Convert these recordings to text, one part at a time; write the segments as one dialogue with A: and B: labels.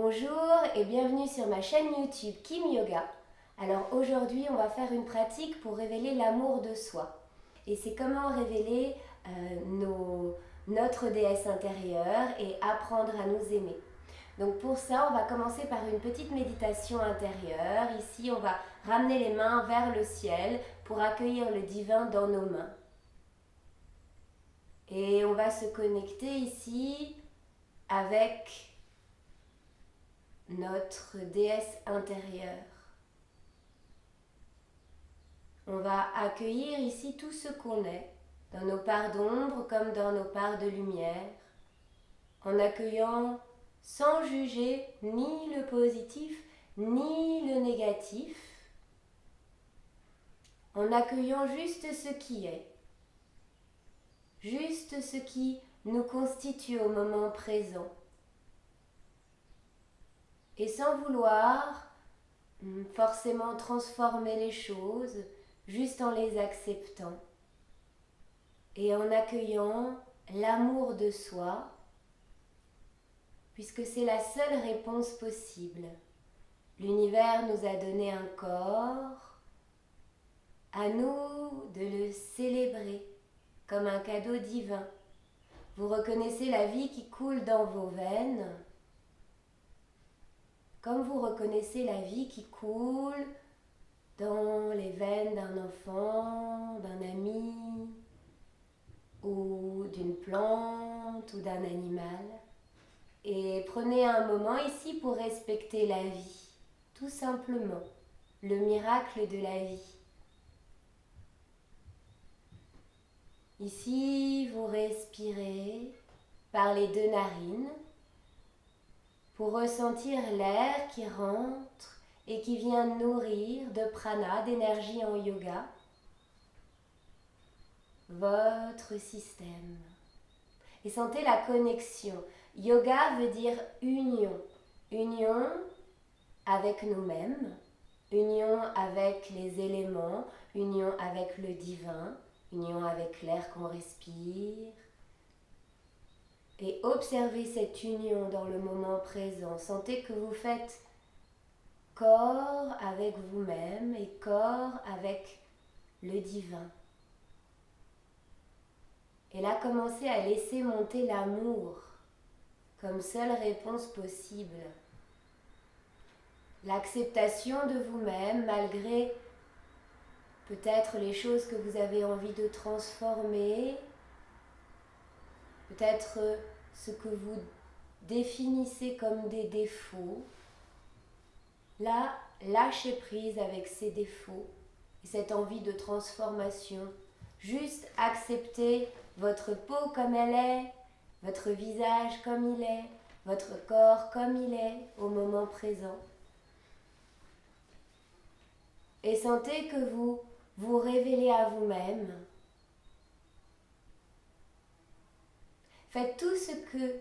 A: Bonjour et bienvenue sur ma chaîne YouTube Kim Yoga. Alors aujourd'hui on va faire une pratique pour révéler l'amour de soi. Et c'est comment révéler notre déesse intérieure et apprendre à nous aimer. Donc pour ça on va commencer par une petite méditation intérieure. Ici on va ramener les mains vers le ciel pour accueillir le divin dans nos mains. Et on va se connecter ici avec notre déesse intérieure. On va accueillir ici tout ce qu'on est, dans nos parts d'ombre comme dans nos parts de lumière, en accueillant sans juger ni le positif ni le négatif, en accueillant juste ce qui est, juste ce qui nous constitue au moment présent. Et sans vouloir forcément transformer les choses, juste en les acceptant et en accueillant l'amour de soi, puisque c'est la seule réponse possible. L'univers nous a donné un corps, à nous de le célébrer comme un cadeau divin. Vous reconnaissez la vie qui coule dans vos veines, comme vous reconnaissez la vie qui coule dans les veines d'un enfant, d'un ami, ou d'une plante, ou d'un animal. Et prenez un moment ici pour respecter la vie, tout simplement, le miracle de la vie. Ici, vous respirez par les deux narines, pour ressentir l'air qui rentre et qui vient nourrir de prana, d'énergie en yoga, votre système. Et sentez la connexion. Yoga veut dire union. Union avec nous-mêmes, union avec les éléments, union avec le divin, union avec l'air qu'on respire. Et observez cette union dans le moment présent. Sentez que vous faites corps avec vous-même et corps avec le divin. Et là, commencez à laisser monter l'amour comme seule réponse possible. L'acceptation de vous-même malgré peut-être les choses que vous avez envie de transformer, peut-être ce que vous définissez comme des défauts. Là, lâchez prise avec ces défauts et cette envie de transformation. Juste accepter votre peau comme elle est, votre visage comme il est, votre corps comme il est au moment présent. Et sentez que vous vous révélez à vous-même. Faites tout ce que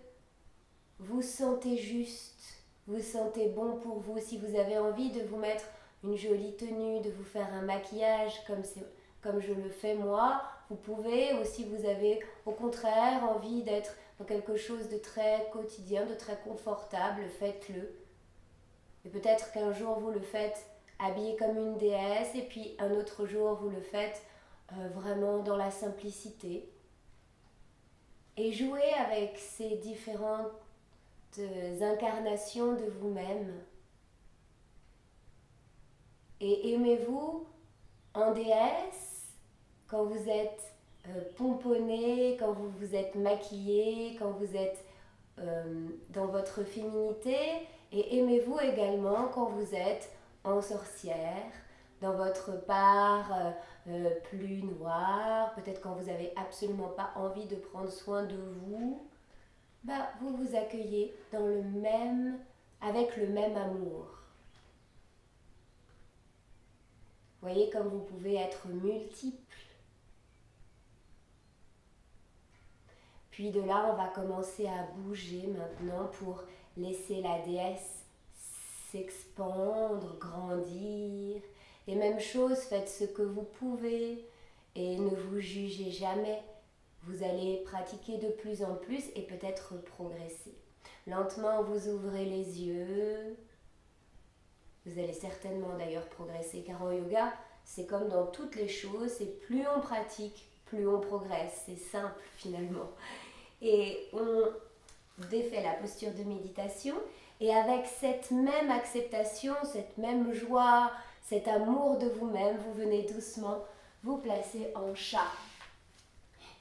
A: vous sentez juste, vous sentez bon pour vous. Si vous avez envie de vous mettre une jolie tenue, de vous faire un maquillage comme je le fais moi, vous pouvez, ou si vous avez au contraire envie d'être dans quelque chose de très quotidien, de très confortable, faites-le. Et peut-être qu'un jour vous le faites habillé comme une déesse et puis un autre jour vous le faites vraiment dans la simplicité. Et jouez avec ces différentes incarnations de vous-même. Et aimez-vous en déesse quand vous êtes pomponné, quand vous vous êtes maquillé, quand vous êtes dans votre féminité. Et aimez-vous également quand vous êtes en sorcière, dans votre part plus noire, peut-être quand vous n'avez absolument pas envie de prendre soin de vous, vous vous accueillez avec le même amour. Voyez comme vous pouvez être multiples. Puis de là, on va commencer à bouger maintenant pour laisser la déesse s'expandre, grandir. Et même chose, faites ce que vous pouvez et ne vous jugez jamais. Vous allez pratiquer de plus en plus et peut-être progresser. Lentement, vous ouvrez les yeux. Vous allez certainement d'ailleurs progresser, car en yoga, c'est comme dans toutes les choses, c'est plus on pratique, plus on progresse. C'est simple finalement. Et on défait la posture de méditation, et avec cette même acceptation, cette même joie, cet amour de vous-même, vous venez doucement vous placer en chat.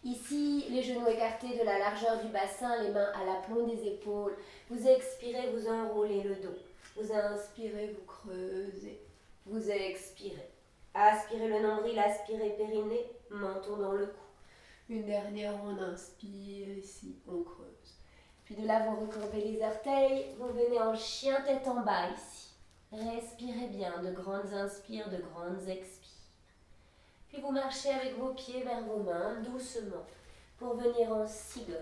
A: Ici, les genoux écartés de la largeur du bassin, les mains à l'aplomb des épaules. Vous expirez, vous enroulez le dos. Vous inspirez, vous creusez. Vous expirez. Aspirez le nombril, aspirez périnée, menton dans le cou. Une dernière, on inspire, ici, on creuse. Puis de là, vous recourbez les orteils, vous venez en chien tête en bas ici. Respirez bien, de grandes inspires, de grandes expires. Puis vous marchez avec vos pieds vers vos mains, doucement, pour venir en cigogne.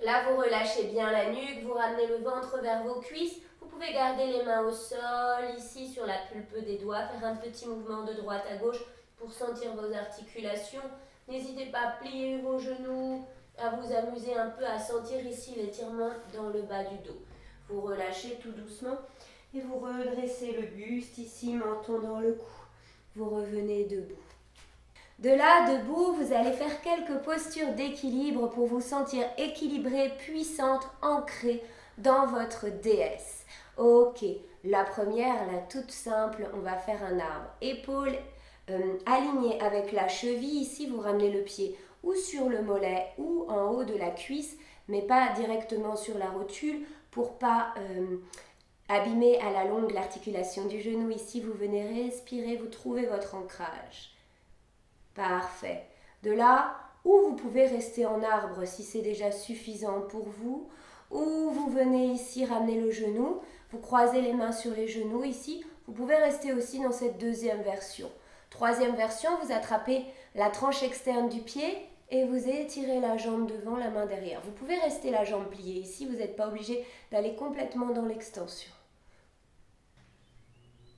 A: Là, vous relâchez bien la nuque, vous ramenez le ventre vers vos cuisses. Vous pouvez garder les mains au sol, ici sur la pulpe des doigts, faire un petit mouvement de droite à gauche pour sentir vos articulations. N'hésitez pas à plier vos genoux, à vous amuser un peu, à sentir ici l'étirement dans le bas du dos. Vous relâchez tout doucement et vous redressez le buste, ici, menton dans le cou. Vous revenez debout. De là, debout, vous allez faire quelques postures d'équilibre pour vous sentir équilibrée, puissante, ancrée dans votre déesse. Ok, la première, la toute simple, on va faire un arbre. Épaules alignées avec la cheville. Ici, vous ramenez le pied ou sur le mollet ou en haut de la cuisse, mais pas directement sur la rotule pour pas abîmer à la longue l'articulation du genou. Ici, vous venez respirer, vous trouvez votre ancrage. Parfait. De là, ou vous pouvez rester en arbre si c'est déjà suffisant pour vous, ou vous venez ici ramener le genou, vous croisez les mains sur les genoux ici. Vous pouvez rester aussi dans cette deuxième version. Troisième version, vous attrapez la tranche externe du pied et vous étirez la jambe devant, la main derrière. Vous pouvez rester la jambe pliée ici, vous n'êtes pas obligé d'aller complètement dans l'extension.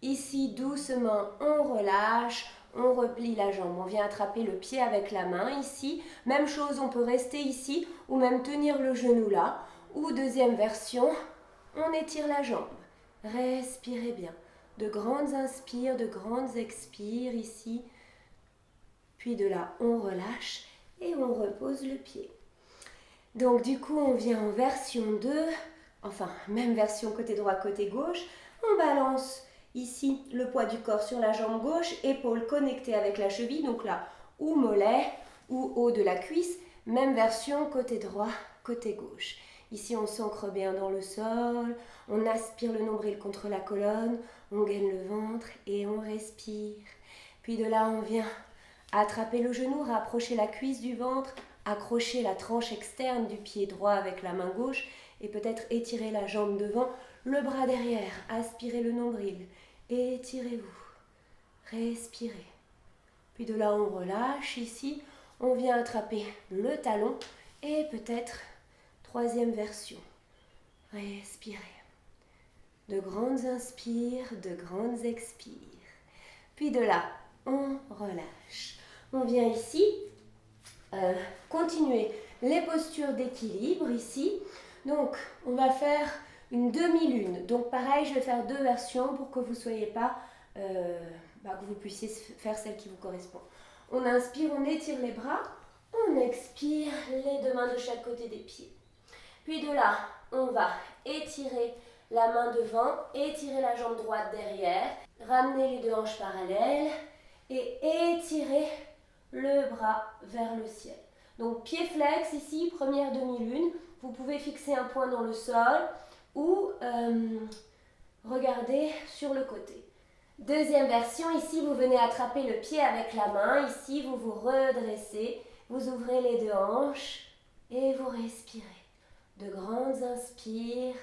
A: Ici, doucement, on relâche, on replie la jambe. On vient attraper le pied avec la main ici. Même chose, on peut rester ici ou même tenir le genou là. Ou deuxième version, on étire la jambe. Respirez bien. De grandes inspires, de grandes expires ici. Puis de là, on relâche et on repose le pied. Donc du coup, on vient en version 2. Enfin, même version côté droit, côté gauche. On balance ici le poids du corps sur la jambe gauche, épaules connectées avec la cheville, donc là, ou mollet, ou haut de la cuisse. Même version côté droit, côté gauche. Ici, on s'ancre bien dans le sol, on aspire le nombril contre la colonne, on gaine le ventre et on respire. Puis de là, on vient attraper le genou, rapprocher la cuisse du ventre, accrocher la tranche externe du pied droit avec la main gauche et peut-être étirer la jambe devant, le bras derrière, aspirez le nombril, étirez-vous, respirez. Puis de là, on relâche ici, on vient attraper le talon et peut-être troisième version. Respirez. De grandes inspires, de grandes expires. Puis de là, on relâche. On vient ici continuer les postures d'équilibre ici. Donc, on va faire une demi-lune. Donc, pareil, je vais faire deux versions pour que vous ne soyez pas, que vous puissiez faire celle qui vous correspond. On inspire, on étire les bras. On expire, les deux mains de chaque côté des pieds. Puis de là, on va étirer la main devant, étirer la jambe droite derrière, ramener les deux hanches parallèles et étirer le bras vers le ciel. Donc pied flex ici, première demi-lune. Vous pouvez fixer un point dans le sol ou regarder sur le côté. Deuxième version, ici vous venez attraper le pied avec la main. Ici vous vous redressez, vous ouvrez les deux hanches et vous respirez. De grandes inspires,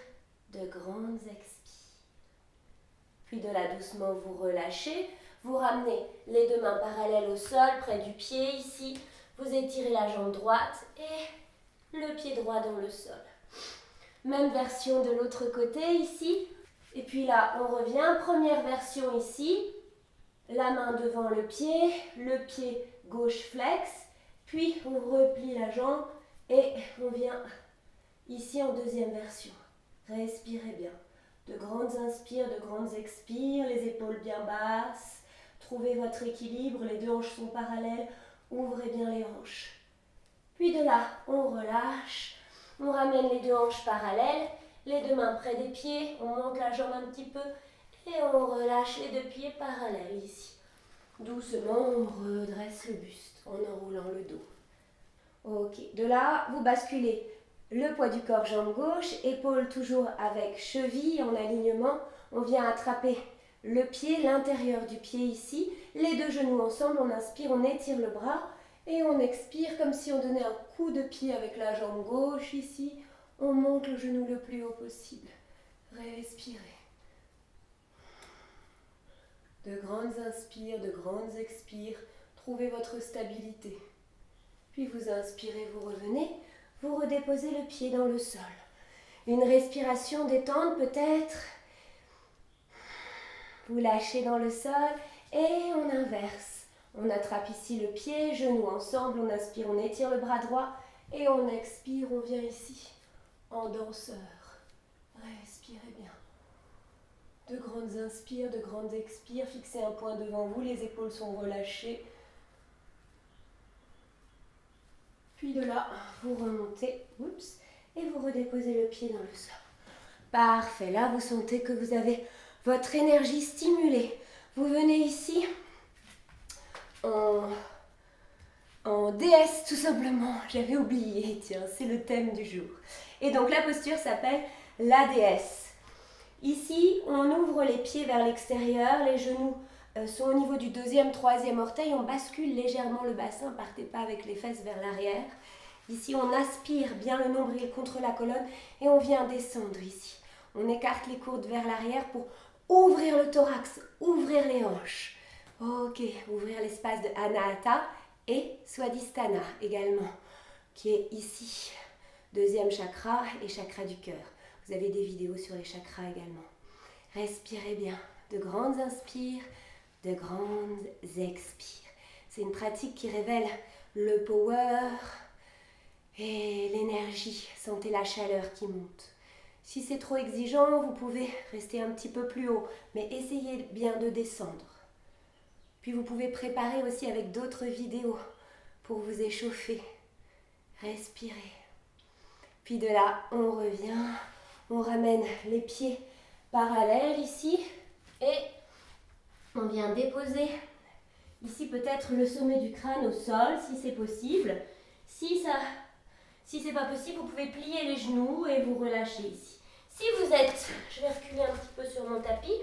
A: de grandes expires. Puis de là doucement vous relâchez. Vous ramenez les deux mains parallèles au sol, près du pied ici. Vous étirez la jambe droite et le pied droit dans le sol. Même version de l'autre côté ici. Et puis là, on revient. Première version ici. La main devant le pied gauche flex. Puis on replie la jambe et on vient Ici en deuxième version. Respirez bien. De grandes inspires, de grandes expires, les épaules bien basses. Trouvez votre équilibre, les deux hanches sont parallèles. Ouvrez bien les hanches. Puis de là, on relâche. On ramène les deux hanches parallèles, les deux mains près des pieds. On monte la jambe un petit peu et on relâche les deux pieds parallèles ici. Doucement, on redresse le buste en enroulant le dos. Ok, de là, vous basculez le poids du corps, jambe gauche, épaule toujours avec cheville en alignement. On vient attraper le pied, l'intérieur du pied ici. Les deux genoux ensemble, on inspire, on étire le bras et on expire comme si on donnait un coup de pied avec la jambe gauche ici. On monte le genou le plus haut possible. Respirez. De grandes inspires, de grandes expires. Trouvez votre stabilité. Puis vous inspirez, vous revenez. Vous redéposez le pied dans le sol. Une respiration détente peut-être. Vous lâchez dans le sol et on inverse. On attrape ici le pied, genoux ensemble, on inspire, on étire le bras droit et on expire, on vient ici en danseur. Respirez bien. De grandes inspires, de grandes expires, fixez un point devant vous, les épaules sont relâchées. Puis de là, vous remontez, et vous redéposez le pied dans le sol. Parfait, là vous sentez que vous avez votre énergie stimulée. Vous venez ici en déesse tout simplement. J'avais oublié, tiens, c'est le thème du jour. Et donc la posture s'appelle la déesse. Ici, on ouvre les pieds vers l'extérieur, les genoux sont au niveau du deuxième, troisième orteil, on bascule légèrement le bassin, partez pas avec les fesses vers l'arrière. Ici, on aspire bien le nombril contre la colonne et on vient descendre ici. On écarte les coudes vers l'arrière pour ouvrir le thorax, ouvrir les hanches. Ok, ouvrir l'espace de Anahata et Swadhisthana également, qui est ici. Deuxième chakra et chakra du cœur. Vous avez des vidéos sur les chakras également. Respirez bien. De grandes inspires, de grandes expires. C'est une pratique qui révèle le power et l'énergie. Sentez la chaleur qui monte. Si c'est trop exigeant, vous pouvez rester un petit peu plus haut, mais essayez bien de descendre. Puis vous pouvez préparer aussi avec d'autres vidéos pour vous échauffer. Respirez. Puis de là, on revient, on ramène les pieds parallèles ici et on vient déposer ici peut-être le sommet du crâne au sol si c'est possible. Si c'est pas possible, vous pouvez plier les genoux et vous relâcher ici. Si vous êtes, je vais reculer un petit peu sur mon tapis,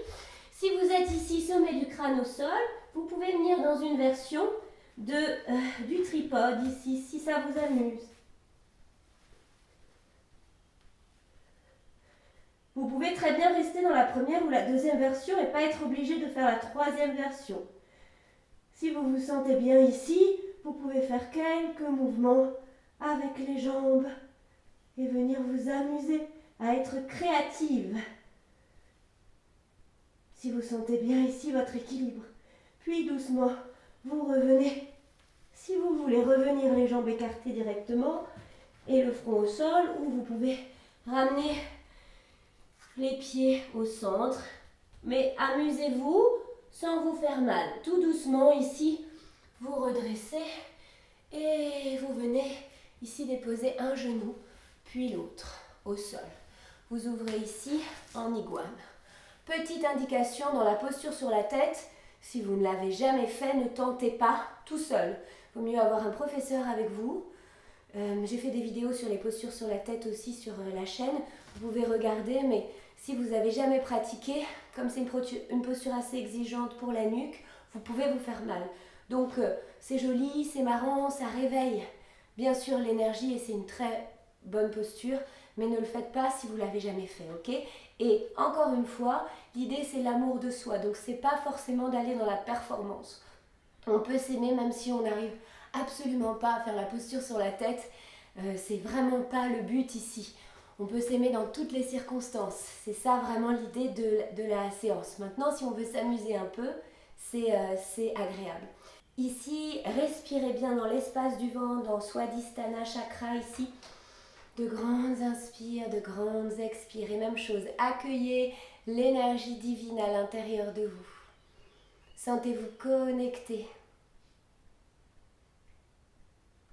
A: si vous êtes ici sommet du crâne au sol, vous pouvez venir dans une version du tripode ici, si ça vous amuse. Vous pouvez très bien rester dans la première ou la deuxième version et pas être obligé de faire la troisième version. Si vous vous sentez bien ici, vous pouvez faire quelques mouvements avec les jambes et venir vous amuser à être créative. Si vous sentez bien ici votre équilibre, puis doucement, vous revenez. Si vous voulez revenir les jambes écartées directement et le front au sol, ou vous pouvez ramener les pieds au centre, mais amusez-vous sans vous faire mal. Tout doucement ici, vous redressez et vous venez ici déposer un genou, puis l'autre au sol. Vous ouvrez ici en iguane. Petite indication dans la posture sur la tête, si vous ne l'avez jamais fait, ne tentez pas tout seul. Il vaut mieux avoir un professeur avec vous. J'ai fait des vidéos sur les postures sur la tête aussi sur la chaîne. Vous pouvez regarder, mais si vous n'avez jamais pratiqué, comme c'est une posture assez exigeante pour la nuque, vous pouvez vous faire mal. Donc c'est joli, c'est marrant, ça réveille bien sûr l'énergie et c'est une très bonne posture, mais ne le faites pas si vous ne l'avez jamais fait, ok? Et encore une fois, l'idée c'est l'amour de soi, donc c'est pas forcément d'aller dans la performance. On peut s'aimer même si on n'arrive absolument pas à faire la posture sur la tête, c'est vraiment pas le but ici. On peut s'aimer dans toutes les circonstances, c'est ça vraiment l'idée de la séance. Maintenant, si on veut s'amuser un peu, c'est agréable. Ici, respirez bien dans l'espace du ventre, dans Swadhisthana chakra ici. De grandes inspires, de grandes expires. Et même chose, accueillez l'énergie divine à l'intérieur de vous. Sentez-vous connecté.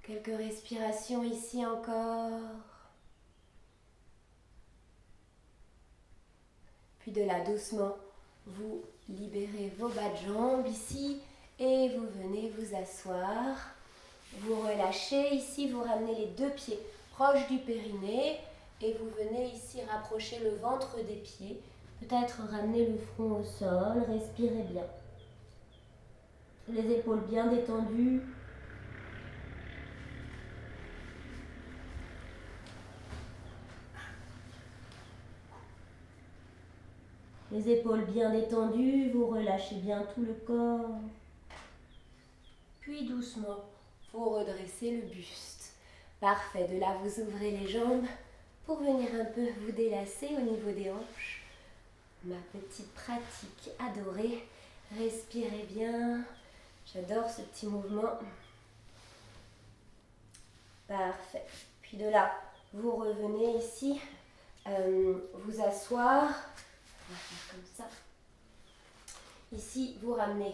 A: Quelques respirations ici encore. Puis de là, doucement, vous libérez vos bas de jambes ici et vous venez vous asseoir. Vous relâchez ici, vous ramenez les deux pieds proches du périnée et vous venez ici rapprocher le ventre des pieds. Peut-être ramener le front au sol, respirez bien. Les épaules bien détendues. Les épaules bien détendues, vous relâchez bien tout le corps. Puis doucement, vous redressez le buste. Parfait, de là vous ouvrez les jambes pour venir un peu vous délasser au niveau des hanches. Ma petite pratique adorée. Respirez bien. J'adore ce petit mouvement. Parfait. Puis de là, vous revenez ici, vous asseoir. On va faire comme ça. Ici, vous ramenez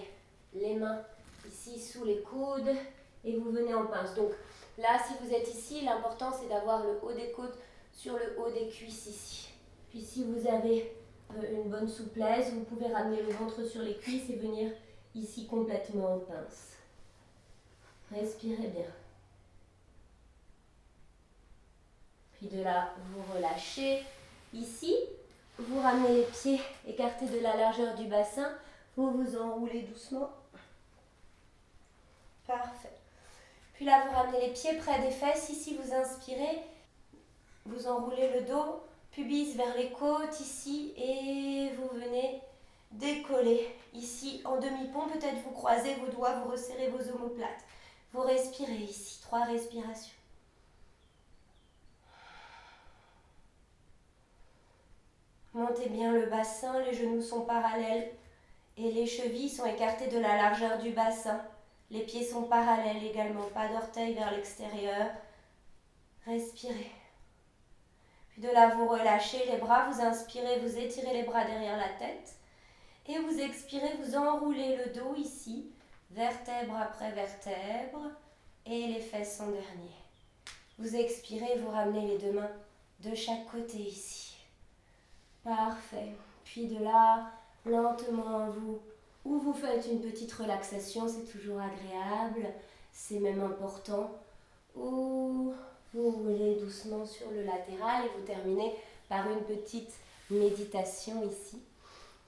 A: les mains ici sous les coudes et vous venez en pince. Donc là, si vous êtes ici, l'important c'est d'avoir le haut des côtes sur le haut des cuisses ici. Puis si vous avez une bonne souplesse, vous pouvez ramener le ventre sur les cuisses et venir ici complètement en pince. Respirez bien. Puis de là, vous relâchez. Ici, vous ramenez les pieds écartés de la largeur du bassin. Vous vous enroulez doucement. Parfait. Puis là, vous ramenez les pieds près des fesses. Ici, vous inspirez. Vous enroulez le dos, pubis vers les côtes ici. Et vous venez décoller. Ici, en demi-pont, peut-être vous croisez vos doigts, vous resserrez vos omoplates. Vous respirez ici. 3 respirations. Montez bien le bassin, les genoux sont parallèles et les chevilles sont écartées de la largeur du bassin. Les pieds sont parallèles également, pas d'orteils vers l'extérieur. Respirez. Puis de là, vous relâchez les bras, vous inspirez, vous étirez les bras derrière la tête. Et vous expirez, vous enroulez le dos ici, vertèbre après vertèbre, et les fesses en dernier. Vous expirez, vous ramenez les deux mains de chaque côté ici. Parfait. Puis de là, lentement, vous faites une petite relaxation, c'est toujours agréable, c'est même important. Ou vous roulez doucement sur le latéral et vous terminez par une petite méditation ici.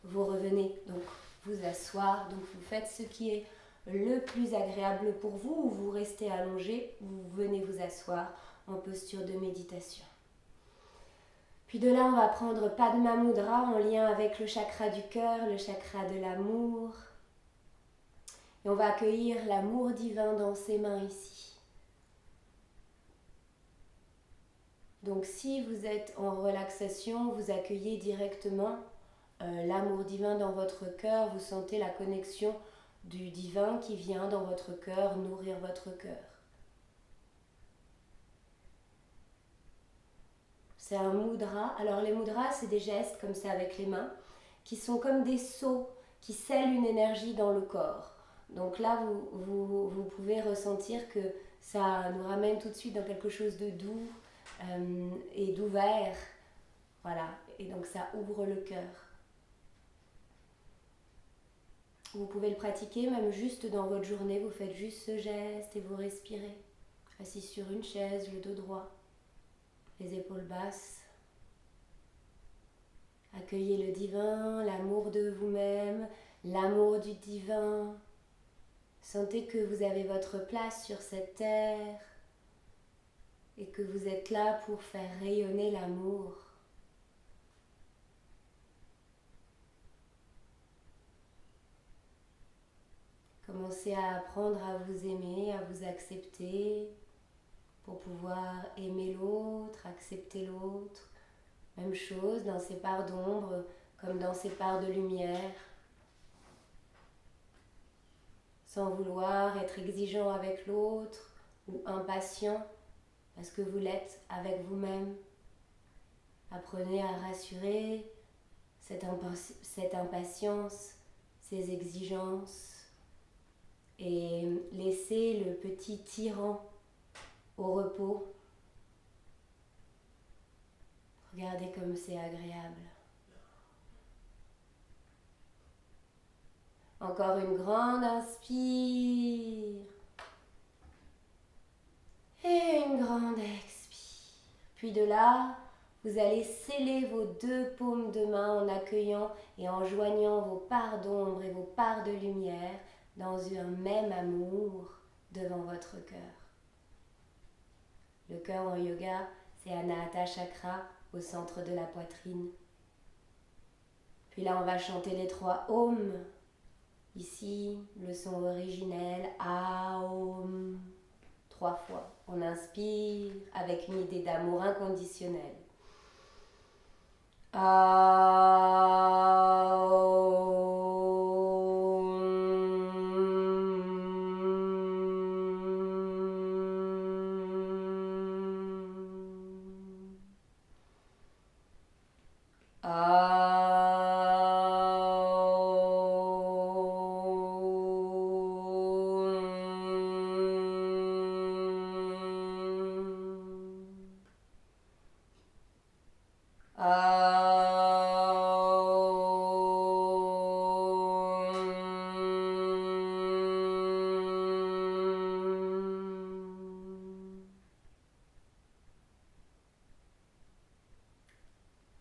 A: Vous revenez donc vous asseoir, donc vous faites ce qui est le plus agréable pour vous, ou vous restez allongé, vous venez vous asseoir en posture de méditation. Puis de là, on va prendre Padma Mudra en lien avec le chakra du cœur, le chakra de l'amour. Et on va accueillir l'amour divin dans ses mains ici. Donc si vous êtes en relaxation, vous accueillez directement l'amour divin dans votre cœur. Vous sentez la connexion du divin qui vient dans votre cœur nourrir votre cœur. C'est un mudra. Alors les mudras, c'est des gestes comme ça avec les mains qui sont comme des seaux qui scellent une énergie dans le corps. Donc là, vous pouvez ressentir que ça nous ramène tout de suite dans quelque chose de doux et d'ouvert. Voilà, et donc ça ouvre le cœur. Vous pouvez le pratiquer même juste dans votre journée. Vous faites juste ce geste et vous respirez. Assis sur une chaise, le dos droit. Les épaules basses. Accueillez le divin, l'amour de vous-même, l'amour du divin. Sentez que vous avez votre place sur cette terre et que vous êtes là pour faire rayonner l'amour. Commencez à apprendre à vous aimer, à vous accepter, pour pouvoir aimer l'autre, accepter l'autre. Même chose dans ces parts d'ombre comme dans ces parts de lumière. Sans vouloir être exigeant avec l'autre ou impatient, parce que vous l'êtes avec vous-même. Apprenez à rassurer cette impatience, ces exigences, et laissez le petit tyran au repos. Regardez comme c'est agréable. Encore une grande inspire. Et une grande expire. Puis de là, vous allez sceller vos deux paumes de main en accueillant et en joignant vos parts d'ombre et vos parts de lumière dans un même amour devant votre cœur. Le cœur en yoga, c'est Anahata Chakra au centre de la poitrine. Puis là, on va chanter les 3 Om. Ici, le son originel, Aum. 3 fois. On inspire avec une idée d'amour inconditionnel.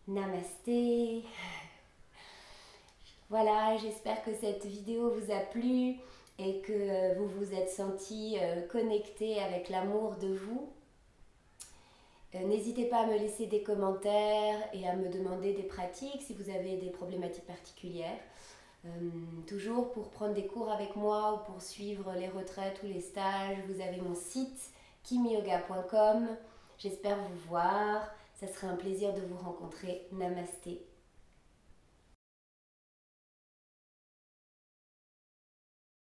A: Namasté. Voilà, j'espère que cette vidéo vous a plu et que vous vous êtes senti connecté avec l'amour de vous. N'hésitez pas à me laisser des commentaires et à me demander des pratiques si vous avez des problématiques particulières. Toujours pour prendre des cours avec moi ou pour suivre les retraites ou les stages, vous avez mon site kimyoga.com. J'espère vous voir. Ça serait un plaisir de vous rencontrer. Namasté.